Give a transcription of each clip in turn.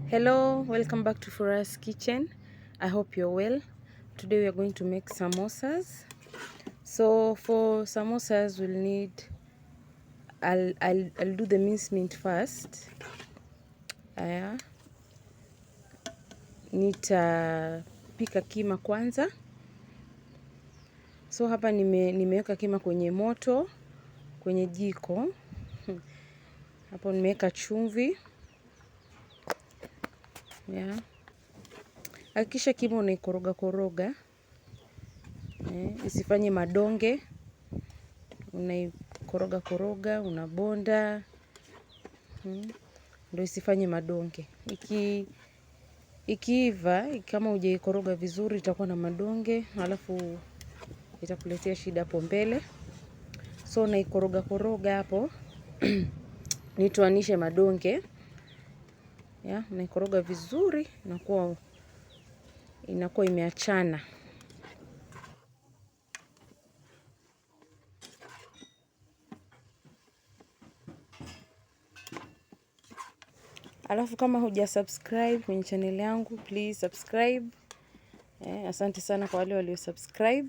Hello, welcome back to Fura's Kitchen. I hope you're well. Today we are going to make samosas. So for samosas we'll need, I'll do the mincemeat first. Nitapika kima kwanza. So hapa nimeweka kima kwenye moto, kwenye jiko. Hapo nimeweka chumvi. Hakikisha kima unaikoroga koroga. Isifanye madonge. Unaikoroga koroga, unabonda. Ndio isifanye madonge. Ikiiva, kama hujaikoroga vizuri itakuwa na madonge, halafu itakuletea shida hapo mbele. So naikoroga koroga hapo. Nitoanishe madonge. Naikoroga vizuri, inakuwa imeachana. Alafu kama hujasubscribe kwenye channel yangu, please subscribe. Asante sana kwa wale walio subscribe.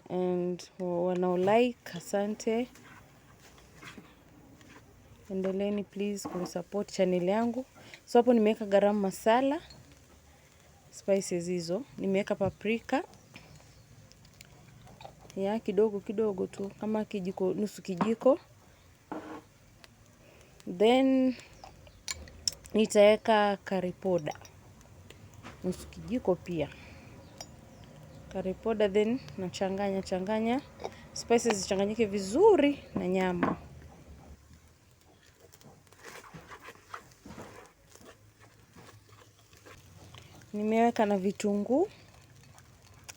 And wanao like, asante. Endeleeni please kunisupport channel yangu. So hapo nimeweka garam masala, spices hizo. Nimeweka paprika. Kidogo kidogo tu, kama kijiko, nusu kijiko. Then nitaweka curry powder, nusu kijiko pia. Curry powder, then nachanganya. Spices zichanganyike vizuri na nyama. Nimeweka na vitunguu.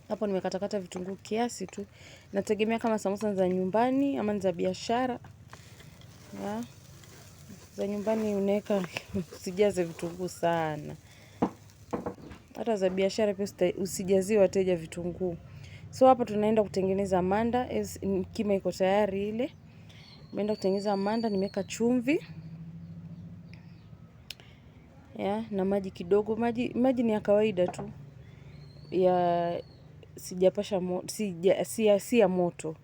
Hapo nimekatakata vitunguu kiasi tu. Nategemea kama samosa za nyumbani ama za biashara. Za nyumbani unaweka usijaze vitunguu sana. Hata za biashara pia usijazie wateja vitunguu. So hapa tunaenda kutengeneza manda. Kima iko tayari ile. Nimeenda kutengeneza manda, nimeweka chumvi. Na maji kidogo. Maji ni ya kawaida tu. Sijapasha moto, si ya moto.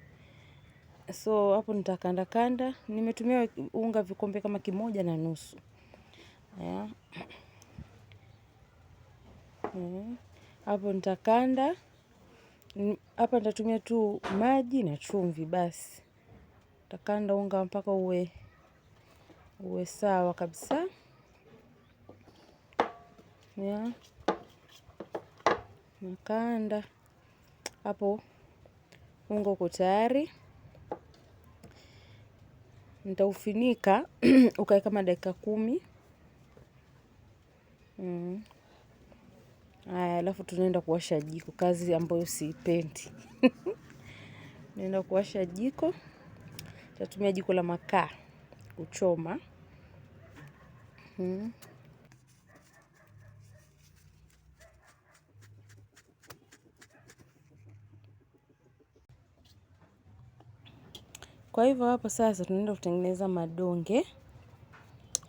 So hapo nitakanda. Nimetumia unga vikombe kama 1.5. Hapo nitakanda. Hapa nitatumia tu maji na chumvi basi. Nitakanda unga mpaka uwe sawa kabisa. Nakanda. Hapo unga uko tayari. Nitaufinika ukae kama dakika 10. Alafu tunaenda kuwasha jiko, kazi ambayo siipendi. Naenda kuwasha jiko. Tatumia jiko la makaa kuchoma. Kwa hivyo hapo sasa tunaenda kutengeneza madonge.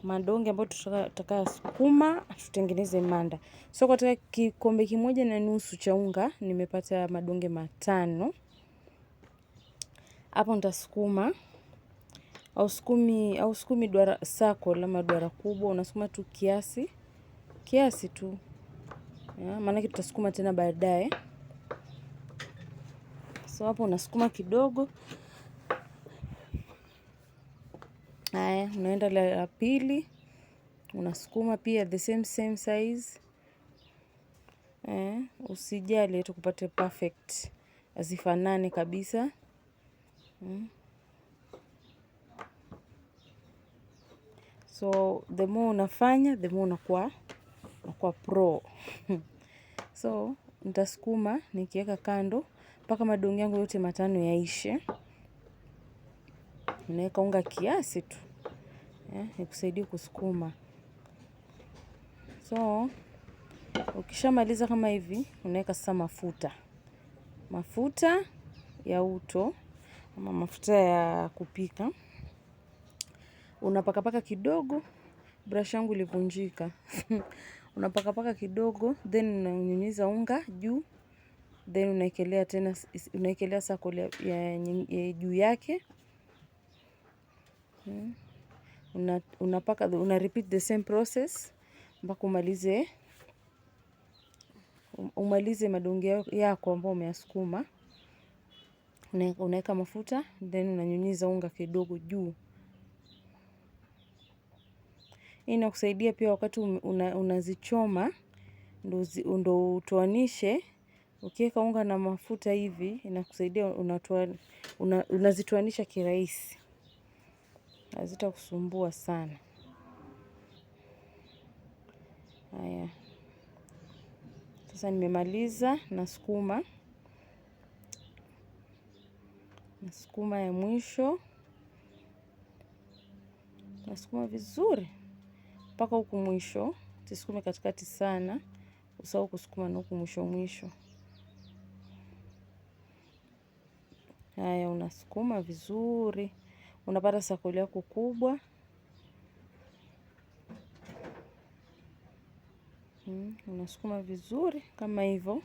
Madonge ambayo tutakayosukuma tutengeneze manda. So katika kikombe 1.5 cha unga nimepata madonge 5. Hapo nitasukuma. Au sukumi duara sako la duara kubwa, unasukuma tu kiasi tu. Maana tutasukuma tena baadaye. So hapo unasukuma kidogo. Unaenda la pili. Unasukuma pia the same size. Usijali eti kupate perfect. Hazifanani kabisa. So the more unafanya, the more unakuwa pro. So nitasukuma nikiweka kando mpaka madonge yangu yote 5 yaishe. Unaweka unga kiasi tu. Ikusaidie kusukuma. So ukishamaliza kama hivi, unaweka sasa mafuta ya uto ama mafuta ya kupika. Unapaka kidogo brush yangu ilivunjika. Unapaka paka kidogo, then unanyunyiza unga juu, then unaekelea tena, unaekelea circle ya juu yake. Unapaka, una repeat the same process mpaka umalize madonge yako ambayo umeyasukuma. Unaweka mafuta, then unanyunyiza unga kidogo juu. Hii inakusaidia pia wakati unazichoma ndo utoanishe. Ukiweka unga na mafuta hivi inakusaidia unazitoanisha kirahisi. Hazitakusumbua sana. Haya. Sasa nimemaliza, nasukuma ya mwisho. Nasukuma vizuri mpaka huku mwisho. Usisukume katikati sana. Usahau kusukuma na huku mwisho. Haya, unasukuma vizuri. Unapata sakoli yako kubwa. Unasukuma vizuri kama hivyo.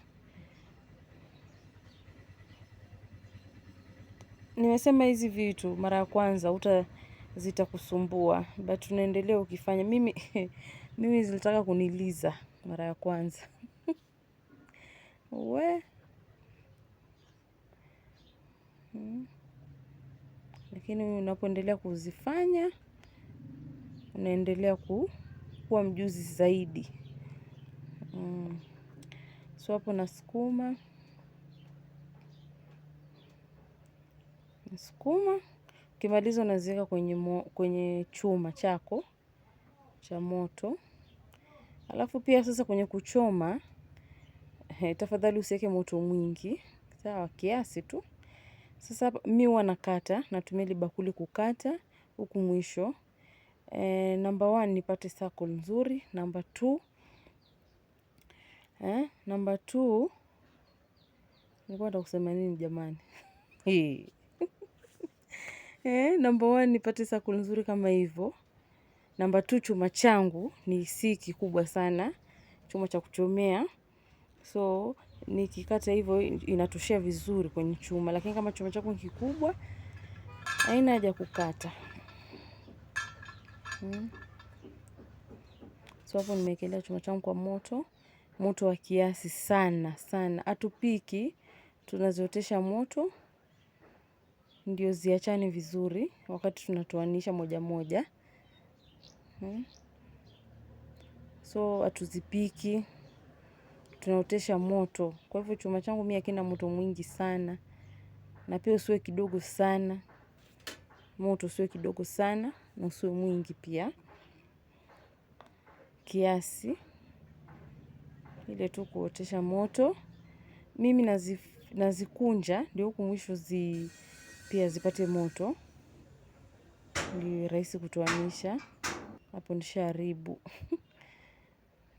Nimesema hizi vitu mara ya kwanza zitakusumbua, but tunaendelea ukifanya. Mimi zilitaka kuniliza mara ya kwanza. Lakini unapoendelea kuzifanya, unaendelea kuwa mjuzi zaidi. So hapo nasukuma. Ukimaliza unaziweka kwenye chuma chako cha moto. Alafu pia sasa kwenye kuchoma, tafadhali usiweke moto mwingi. Sawa, kiasi tu. Sasa mimi huwa nakata, natumia ile bakuli kukata huku mwisho. Number 1 nipate circle nzuri. Number 2 nilikuwa nataka kusema nini jamani? Number 1 nipate circle nzuri kama hivyo. Number 2, chuma changu ni si kikubwa sana, chuma cha kuchomea. So nikikata hivyo inatoshea vizuri kwenye chuma, lakini kama chuma chako ni kikubwa haina haja kukata. So hapo nimewekelea chuma changu kwa moto wa kiasi sana. Hatupiki, tunaziotesha moto ndio ziachane vizuri wakati tunatoanisha moja moja. So hatuzipiki, tunaotesha moto. Kwa hivyo chuma changu mimi hakina moto mwingi sana. Na pia usiwe kidogo sana. Moto usiwe kidogo sana na usiwe mwingi pia. Kiasi. Ile tu kuotesha moto. Mimi nazikunja ndio huku mwisho pia zipate moto. Ndio rahisi kutoanisha. Hapo nishaharibu.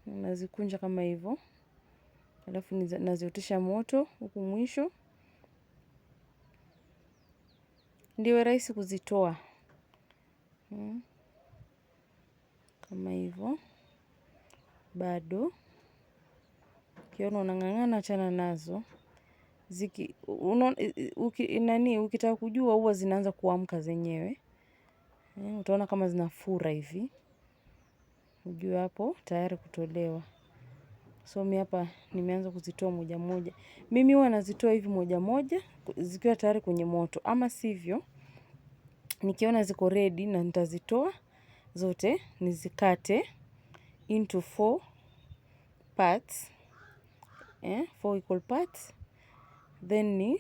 Nazikunja kama hivyo. Alafu naziotesha moto huku mwisho. Ndio rahisi kuzitoa. Kama hivyo. Bado. Ukiona unang'ang'ana achana nazo. Ukitaka kujua huwa zinaanza kuamka zenyewe. Utaona kama zinafura hivi. Ujue hapo tayari kutolewa. So mimi hapa nimeanza kuzitoa moja moja. Mimi huwa nazitoa hivi moja moja zikiwa tayari kwenye moto. Ama sivyo, nikiona ziko ready na nitazitoa zote nizikate into 4 parts. 4 equal parts. Then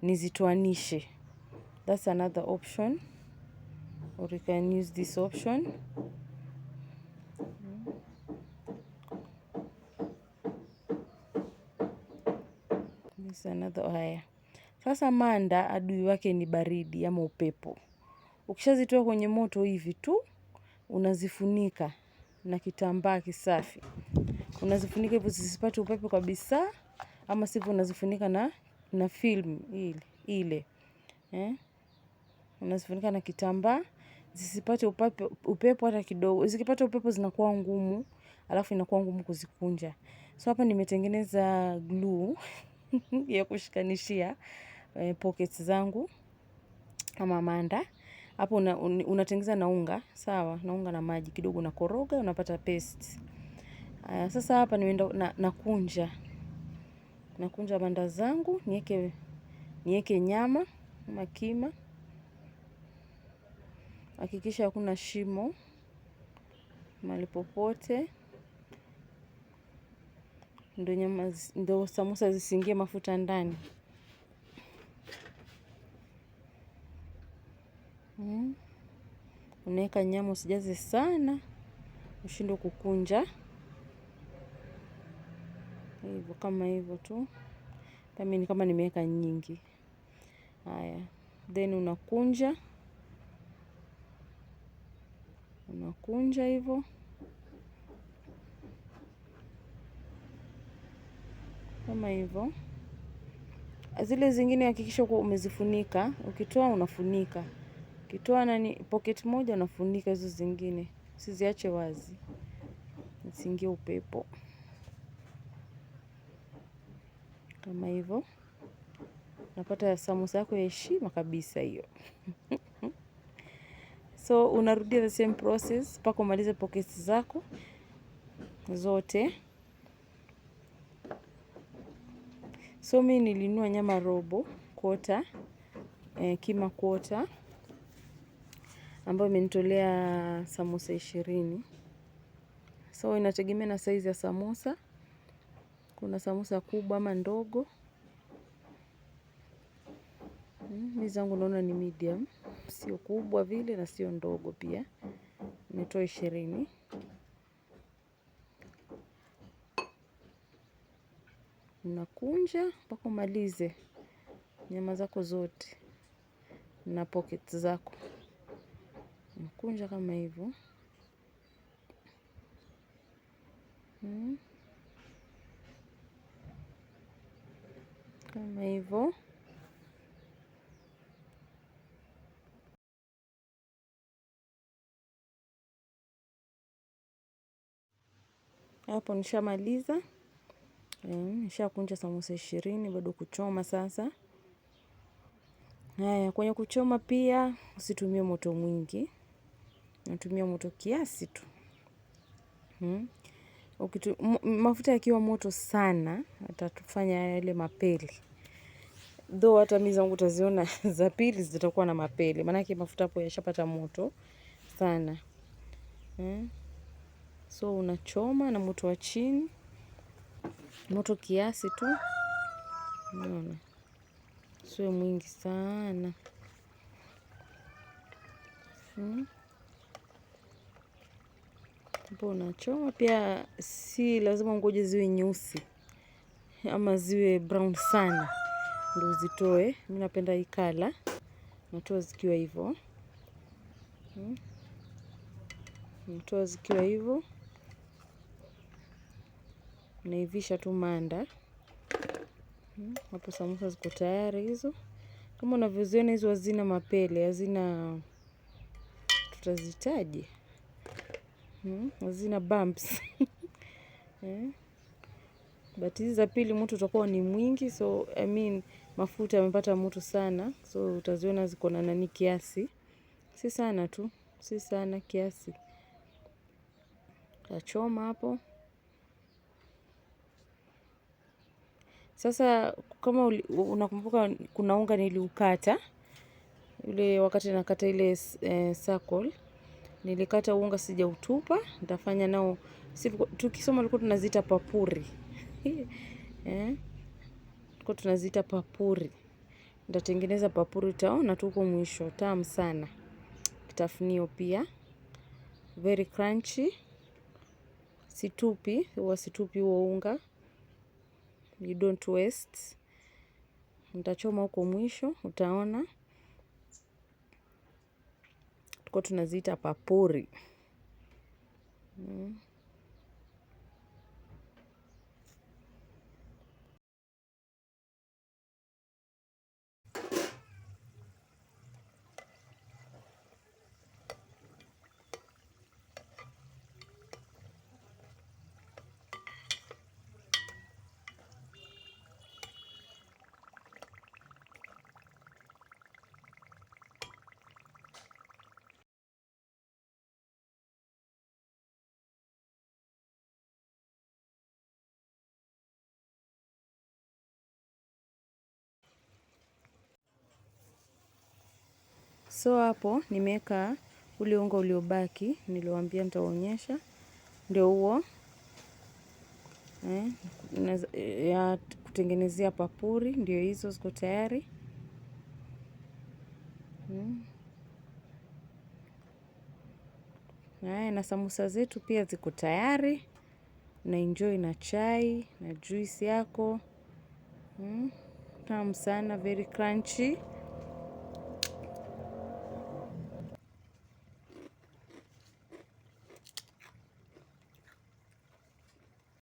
nizitoanishe. That's another option. Or you can use this option. This is another. Haya. Sasa manda adui wake ni baridi ama upepo. Ukishazitoa kwenye moto hivi tu, unazifunika na kitambaa kisafi. Unazifunika hivyo zisipate upepo kabisa, ama sivyo unazifunika na film ile. Unazifunika na kitambaa, zisipate upepo hata kidogo. Zikipata upepo zinakuwa ngumu, alafu inakuwa ngumu kuzikunja. So hapa nimetengeneza glue ya kushikanishia pockets zangu kama manda. Hapo unatengeneza na unga, sawa? Na unga na maji kidogo, unakoroga, unapata paste. Sasa hapa nimeenda nakunja. Nakunja manda zangu, niweke nyama, makima. Hakikisha hakuna shimo mahali popote. Ndio samosa zisiingie mafuta ndani. Unaweka nyama, usijaze sana, ushindwe kukunja. Hivyo kama hivyo tu. Kama nimeweka nyingi. Haya. Then unakunja. Unakunja hivyo. Kama hivyo. Zile zingine hakikisha kuwa umezifunika. Ukitoa unafunika. Ukitoa pocket moja unafunika hizo zingine. Usiziache wazi. Isiingie upepo. Kama hivyo. Napata samosa yako ya heshima kabisa hiyo. So unarudia the same process mpaka umalize pockets zako zote. So mimi nilinunua nyama robo, quarter, kima quarter, ambayo imenitolea samosa 20. So inategemea na size ya samosa. Kuna samosa kubwa ama ndogo. Mimi zangu naona ni medium. Sio kubwa vile na sio ndogo pia. Nimetoa 20. Unakunja mpaka umalize nyama zako zote na pockets zako. Unakunja kama hivyo. Kama hivyo. Hapo nishamaliza. Nishakunja samosa 20, bado kuchoma sasa. Haya, kwenye kuchoma pia usitumie moto mwingi. Natumia moto kiasi tu. Mafuta yakiwa moto sana, atatufanya yale mapele. Though hata mimi zangu utaziona za pili zitakuwa na mapele. Maanake mafuta hapo yashapata moto sana. So unachoma na moto wa chini. Moto kiasi tu. Unaona. Sio mwingi sana. Hapo unachoma pia, si lazima ungoje ziwe nyeusi ama ziwe brown sana ndio uzitoe. Mimi napenda hii color. Natoa zikiwa hivyo. Natoa zikiwa hivyo. Naivisha tu manda. Hapo samosa ziko tayari hizo. Kama unavyoziona hizo hazina mapele, hazina, tutazitaje? Hazina bumps. But hizi za pili moto utakuwa ni mwingi, so mafuta yamepata moto sana, so utaziona ziko na nani kiasi. Si sana tu, si sana kiasi. Tachoma hapo. Sasa kama unakumbuka kuna unga niliukata. Ule wakati nakata ile circle, nilikata unga sijautupa, nitafanya nao, tukisoma tulikuwa tunaziita papuri. Tulikuwa tunaziita papuri. Nitatengeneza papuri, utaona tu huko mwisho, tamu sana. Kitafunio pia, very crunchy. Situpi, huwa situpi huo unga. You don't waste. Nitachoma huko mwisho, utaona. Tulikuwa tunaziita papuri. So hapo nimeweka ule unga uliobaki, niliwaambia nitaonyesha. Ndio huo ya kutengenezea papuri, ndio hizo ziko tayari. Na samosa zetu pia ziko tayari. Na enjoy na chai na juice yako. Tamu sana, very crunchy.